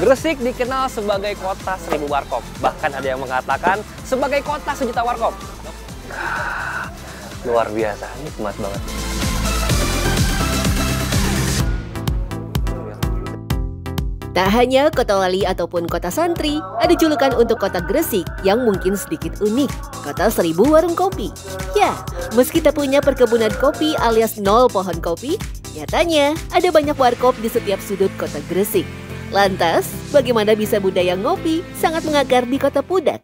Gresik dikenal sebagai kota 1000 warkop. Bahkan ada yang mengatakan sebagai kota sejuta warkop. Luar biasa, nikmat banget. Tak hanya kota wali ataupun kota santri, ada julukan untuk kota Gresik yang mungkin sedikit unik, kota 1000 warung kopi. Ya, meski tak punya perkebunan kopi alias nol pohon kopi, nyatanya ada banyak warkop di setiap sudut kota Gresik. Lantas, bagaimana bisa budaya ngopi sangat mengakar di kota Pudak?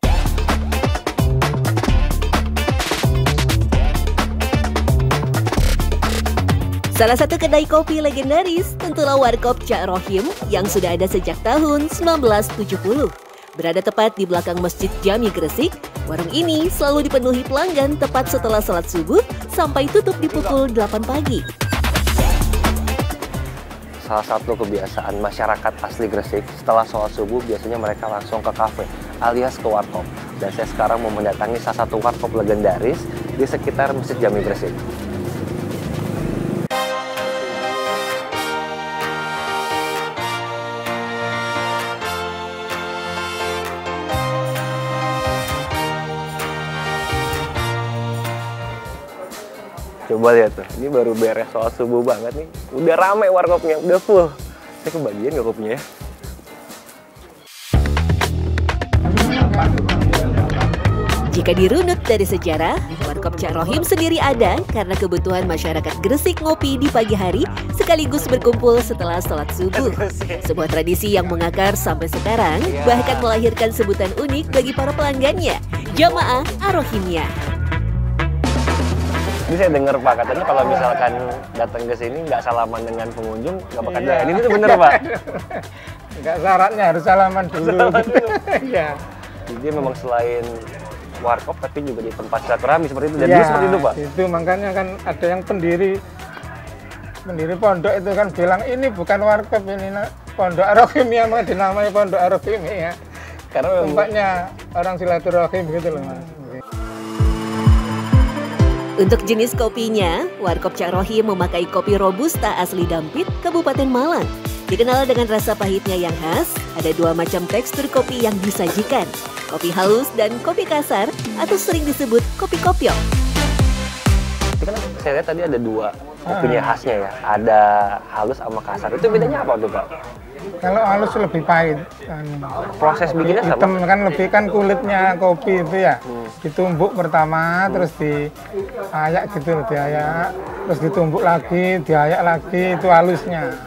Salah satu kedai kopi legendaris tentulah Warkop Cak Rohim yang sudah ada sejak tahun 1970. Berada tepat di belakang Masjid Jami Gresik, warung ini selalu dipenuhi pelanggan tepat setelah salat subuh sampai tutup di pukul 8 pagi. Salah satu kebiasaan masyarakat asli Gresik setelah sholat subuh biasanya mereka langsung ke kafe alias ke warkop. Dan saya sekarang mau mendatangi salah satu warkop legendaris di sekitar Masjid Jami Gresik. Coba lihat tuh, ini baru beres sholat subuh banget nih. Udah rame warkopnya, udah full. Saya kebagian nggak kopinya ya? Jika dirunut dari sejarah, Warkop Cak Rohim sendiri ada karena kebutuhan masyarakat Gresik ngopi di pagi hari sekaligus berkumpul setelah sholat subuh. Sebuah tradisi yang mengakar sampai sekarang, bahkan melahirkan sebutan unik bagi para pelanggannya, Jamaah Ar-Rohimiyah. Ini saya dengar Pak, katanya kalau misalkan datang ke sini nggak salaman dengan pengunjung, nggak bakal jalan. Ini tuh bener Pak? Nggak, syaratnya harus salaman dulu. Iya. Jadi memang selain warkop, tapi juga di tempat silaturahmi seperti itu. Dan dulu seperti itu Pak? Itu makanya kan ada yang pendiri pondok itu kan bilang ini bukan warkop, ini Pondok Ar-Rohimiyah, maka dinamai Pondok Ar-Rohimiyah. Karena tempatnya orang silaturahim gitu loh Mas. Untuk jenis kopinya, Warkop Cak Rohim memakai kopi Robusta asli Dampit, Kabupaten Malang. Dikenal dengan rasa pahitnya yang khas, ada dua macam tekstur kopi yang disajikan. Kopi halus dan kopi kasar, atau sering disebut kopi kopiok. Itu kan saya lihat tadi ada dua kopinya khasnya ya. Ada halus sama kasar. Itu bedanya apa tuh Pak? Kalau halus lebih pahit. Proses bikinnya sama? Hitam kan lebih kan kulitnya kopi itu ya. Ditumbuk pertama, terus diayak gitu, terus ditumbuk lagi, diayak lagi, itu halusnya.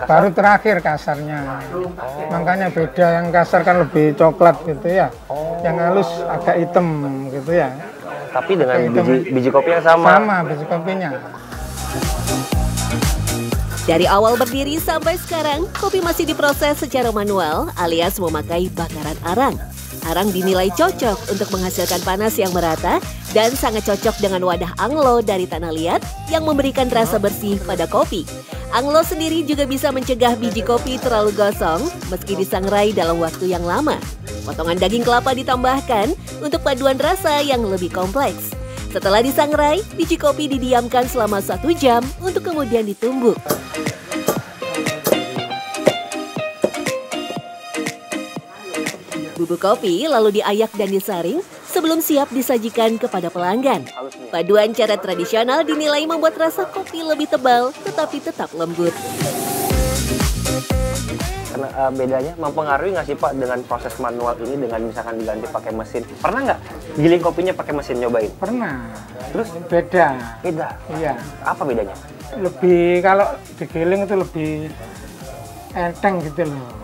Baru terakhir kasarnya. Makanya beda, yang kasar kan lebih coklat gitu ya. Yang halus agak hitam gitu ya. Tapi dengan biji kopi yang sama? Sama biji kopinya. Dari awal berdiri sampai sekarang, kopi masih diproses secara manual alias memakai bakaran arang. Arang dinilai cocok untuk menghasilkan panas yang merata dan sangat cocok dengan wadah anglo dari tanah liat yang memberikan rasa bersih pada kopi. Anglo sendiri juga bisa mencegah biji kopi terlalu gosong meski disangrai dalam waktu yang lama. Potongan daging kelapa ditambahkan untuk paduan rasa yang lebih kompleks. Setelah disangrai, biji kopi didiamkan selama 1 jam untuk kemudian ditumbuk. Bubuk kopi lalu diayak dan disaring sebelum siap disajikan kepada pelanggan. Paduan cara tradisional dinilai membuat rasa kopi lebih tebal tetapi tetap lembut. Karena bedanya mempengaruhi nggak sih Pak dengan proses manual ini dengan misalkan diganti pakai mesin? Pernah nggak giling kopinya pakai mesin, nyobain? Pernah. Terus? Beda. Beda? Iya. Apa bedanya? Lebih, kalau digiling itu lebih enteng gitu loh.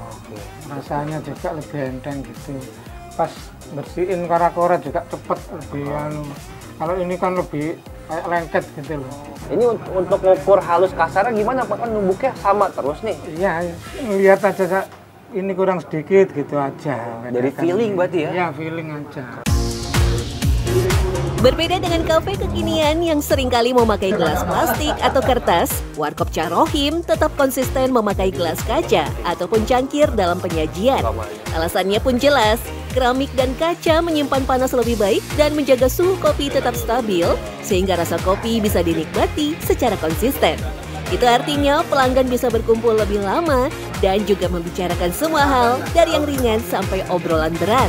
Rasanya juga lebih enteng gitu. Pas bersihin kora-kora juga cepet, lebih kalau ini kan lebih kayak lengket gitu loh. Ini untuk ngukur halus kasarnya gimana Pak? Kan numbuknya sama terus nih. Iya, lihat aja ini kurang sedikit gitu aja. Dari feeling berarti ya? Iya, feeling aja. Berbeda dengan kafe kekinian yang seringkali memakai gelas plastik atau kertas, Warkop Cak Rohim tetap konsisten memakai gelas kaca ataupun cangkir dalam penyajian. Alasannya pun jelas, keramik dan kaca menyimpan panas lebih baik dan menjaga suhu kopi tetap stabil, sehingga rasa kopi bisa dinikmati secara konsisten. Itu artinya pelanggan bisa berkumpul lebih lama dan juga membicarakan semua hal dari yang ringan sampai obrolan berat.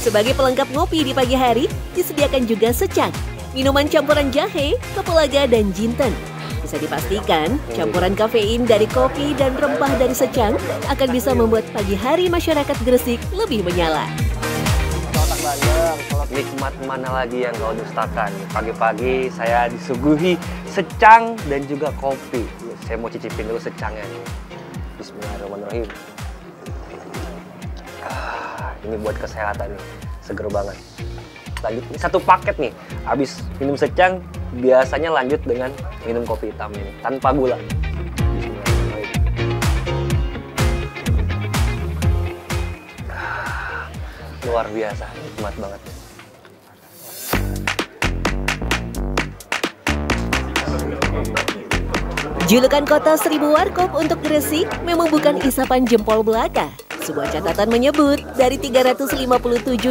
Sebagai pelengkap ngopi di pagi hari, disediakan juga secang, minuman campuran jahe, kapulaga, dan jinten. Bisa dipastikan, campuran kafein dari kopi dan rempah dari secang akan bisa membuat pagi hari masyarakat Gresik lebih menyala. Nikmat mana lagi yang kau dustakan? Pagi-pagi saya disuguhi secang dan juga kopi. Saya mau cicipin dulu secangnya nih. Bismillahirrahmanirrahim. Ini buat kesehatan nih, seger banget. Lanjut, ini satu paket nih. Habis minum secang, biasanya lanjut dengan minum kopi hitam ini, tanpa gula. Luar biasa, nikmat banget. Julukan kota 1000 warkop untuk Gresik memang bukan isapan jempol belaka. Sebuah catatan menyebut dari 357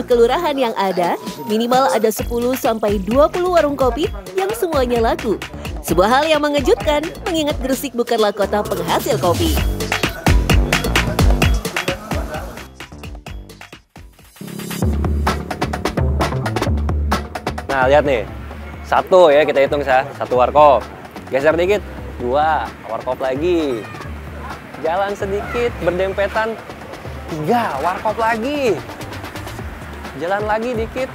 kelurahan yang ada, minimal ada 10-20 warung kopi yang semuanya laku. Sebuah hal yang mengejutkan mengingat Gresik bukanlah kota penghasil kopi. Nah, lihat nih. Satu ya, kita hitung ya. Satu warkop. Geser dikit. 2 warkop lagi. Jalan sedikit, berdempetan. 3 warkop lagi. Jalan lagi dikit.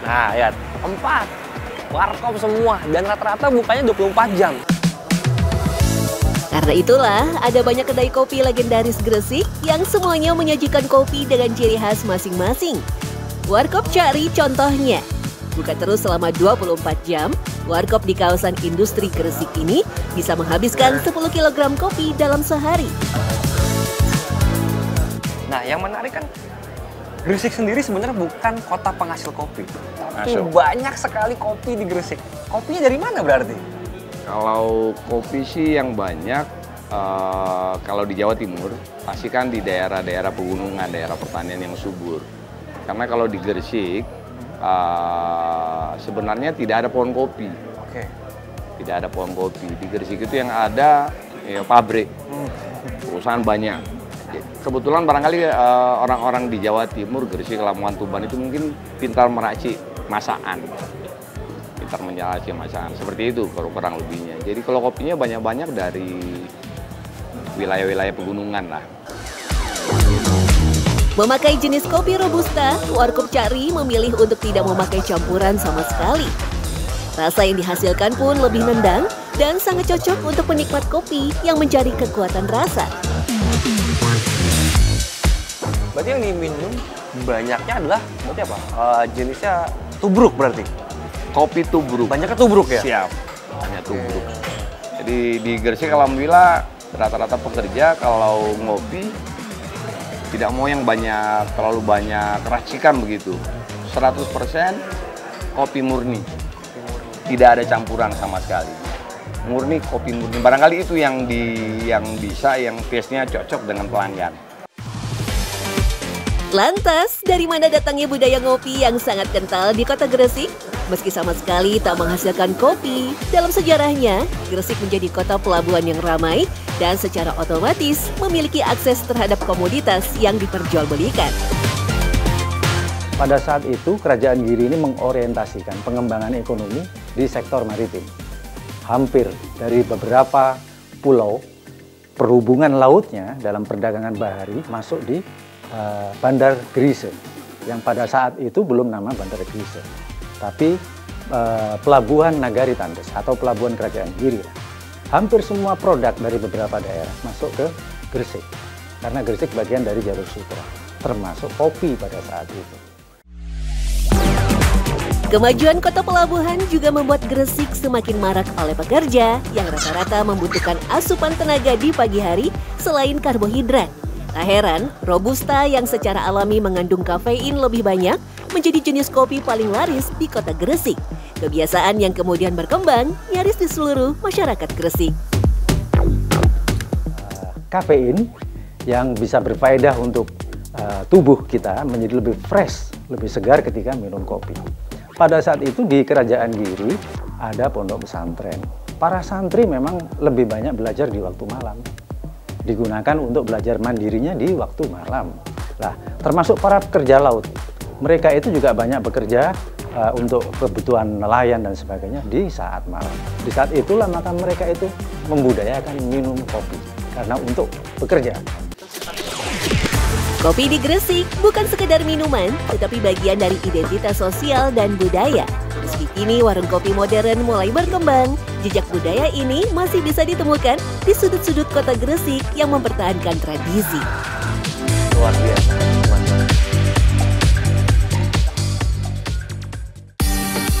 Nah, lihat. 4 warkop semua. Dan rata-rata bukanya 24 jam. Karena itulah, ada banyak kedai kopi legendaris Gresik yang semuanya menyajikan kopi dengan ciri khas masing-masing. Warkop Cari contohnya. Buka terus selama 24 jam, warkop di kawasan industri Gresik ini bisa menghabiskan 10 kg kopi dalam sehari. Nah, yang menarik kan, Gresik sendiri sebenarnya bukan kota penghasil kopi. Tapi banyak sekali kopi di Gresik. Kopinya dari mana berarti? Kalau kopi sih yang banyak, kalau di Jawa Timur, pasti kan di daerah-daerah pegunungan, daerah pertanian yang subur. Karena kalau di Gresik, sebenarnya tidak ada pohon kopi. Oke. Tidak ada pohon kopi. Di Gresik itu yang ada ya, pabrik, perusahaan banyak. Kebetulan barangkali orang-orang di Jawa Timur, Gresik, Lamongan, Tuban itu mungkin pintar meracik masakan. Pintar meracik masakan. Seperti itu kurang lebihnya. Jadi kalau kopinya banyak-banyak dari wilayah-wilayah pegunungan lah. Memakai jenis kopi Robusta, warkop Cari memilih untuk tidak memakai campuran sama sekali. Rasa yang dihasilkan pun lebih nendang dan sangat cocok untuk penikmat kopi yang mencari kekuatan rasa. Berarti yang diminum banyaknya adalah berarti apa? Jenisnya tubruk berarti? Kopi tubruk. Banyaknya tubruk ya? Siap, banyak tubruk. Jadi di Gresik alhamdulillah rata-rata pekerja kalau ngopi tidak mau yang banyak, terlalu banyak racikan begitu. 100% kopi murni. Tidak ada campuran sama sekali. Murni, kopi murni. Barangkali itu yang bisa, yang taste-nya cocok dengan pelanggan. Lantas, dari mana datangnya budaya ngopi yang sangat kental di kota Gresik? Meski sama sekali tak menghasilkan kopi, dalam sejarahnya, Gresik menjadi kota pelabuhan yang ramai dan secara otomatis memiliki akses terhadap komoditas yang diperjualbelikan. Pada saat itu, Kerajaan Giri ini mengorientasikan pengembangan ekonomi di sektor maritim. Hampir dari beberapa pulau, perhubungan lautnya dalam perdagangan bahari masuk di Bandar Grise, yang pada saat itu belum nama Bandar Grise, tapi Pelabuhan Nagari Tandes atau Pelabuhan Kerajaan Giri. Hampir semua produk dari beberapa daerah masuk ke Gresik, karena Gresik bagian dari jalur sutra, termasuk kopi pada saat itu. Kemajuan kota pelabuhan juga membuat Gresik semakin marak oleh pekerja yang rata-rata membutuhkan asupan tenaga di pagi hari selain karbohidrat. Tak heran, Robusta yang secara alami mengandung kafein lebih banyak menjadi jenis kopi paling laris di kota Gresik. Kebiasaan yang kemudian berkembang nyaris di seluruh masyarakat Gresik. Kafein yang bisa berfaedah untuk tubuh kita menjadi lebih fresh, lebih segar ketika minum kopi. Pada saat itu di Kerajaan Giri ada pondok pesantren. Para santri memang lebih banyak belajar di waktu malam. Digunakan untuk belajar mandirinya di waktu malam. Nah, termasuk para pekerja laut. Mereka itu juga banyak bekerja untuk kebutuhan nelayan dan sebagainya di saat malam. Di saat itulah maka mereka itu membudayakan minum kopi karena untuk bekerja. Kopi di Gresik bukan sekedar minuman, tetapi bagian dari identitas sosial dan budaya. Meski kini warung kopi modern mulai berkembang, jejak budaya ini masih bisa ditemukan di sudut-sudut kota Gresik yang mempertahankan tradisi. Luar biasa.